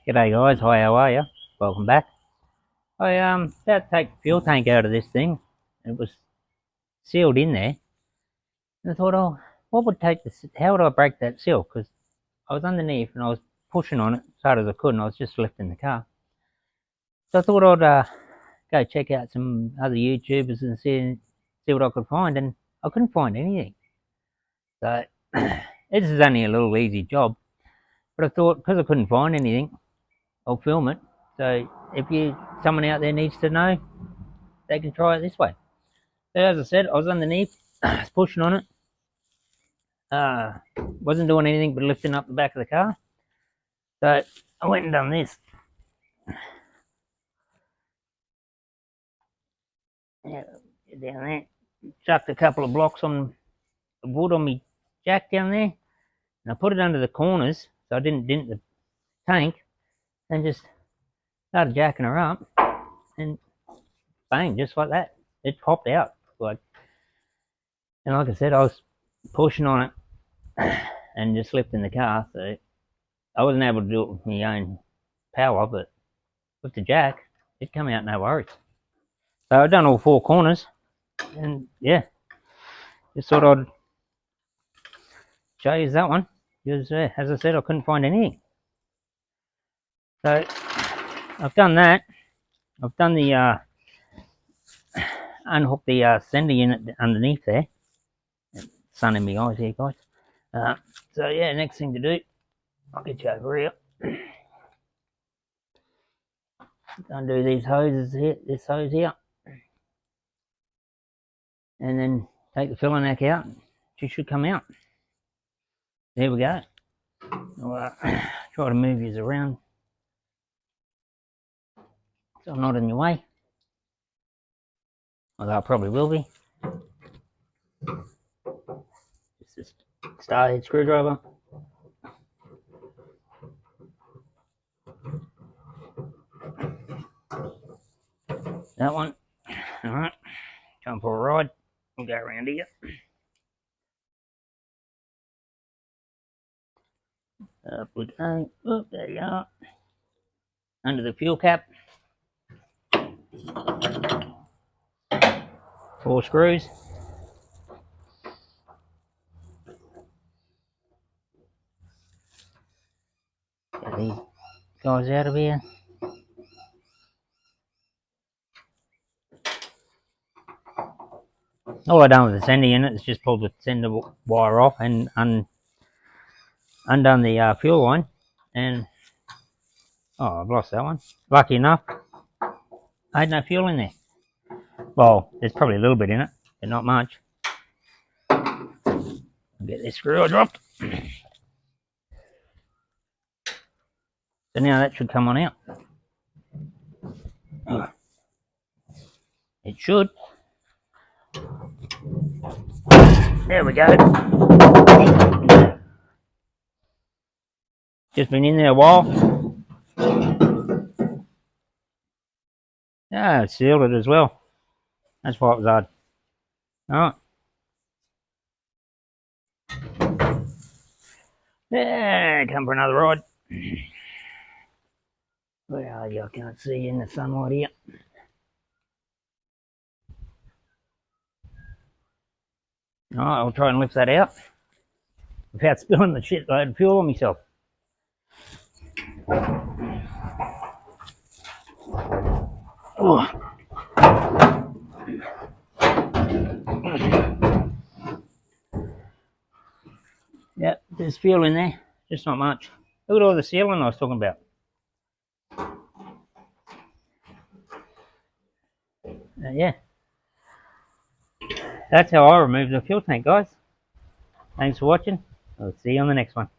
G'day guys, hi, how are you? Welcome back. I about to take the fuel tank out of this thing. It was sealed in there. And I thought, oh, what would take this? How would I break that seal? Because I was underneath and I was pushing on it as hard as I could, and I was just lifting the car. So I thought I'd go check out some other YouTubers and see what I could find, and I couldn't find anything. So this is only a little easy job, but I thought because I couldn't find anything, I'll film it. So if someone out there needs to know, they can try it this way. So as I said, I was underneath, I was pushing on it. Wasn't doing anything but lifting up the back of the car. So I went and done this. Yeah, down there. Chucked a couple of blocks on the wood on my jack down there. And I put it under the corners so I didn't dent the tank. And just started jacking her up. And bang, just like that. It popped out. And like I said, I was pushing on it and just lifting the car. So I wasn't able to do it with my own power, but with the jack, it come out no worries. So I've done all four corners, and yeah, just thought I'd show you that one, because as I said, I couldn't find anything. So I've done that. I've done the unhook the sender unit underneath there. Sun in my eyes here, guys. So yeah, next thing to do, I'll get you over here. Undo these hoses here, this hose here, and then take the filler neck out. She should come out. There we go. I'll try to move you around so I'm not in your way. Although I probably will be. Just this starhead screwdriver. That one. Alright. Time for a ride. We'll go around here. Up we go. Oh, there you are. Under the fuel cap. 4 screws. Get these guys out of here. All I've done with the sender unit is just pulled the sender wire off and undone the fuel line. And oh, I've lost that one. Lucky enough, I had no fuel in there. Well, there's probably a little bit in it, but not much. I'll get this screw I dropped. So now that should come on out. It should. There we go. Just been in there a while. Ah, it sealed it as well. That's why it was hard. Alright. Yeah, come for another ride. Where are you? I can't see you in the sunlight here. Alright, I'll try and lift that out without spilling the shit load of fuel on myself. Oh. Yep, there's fuel in there, just not much. Look at all the sealing I was talking about. Yeah, that's how I remove the fuel tank, guys. Thanks for watching. I'll see you on the next one.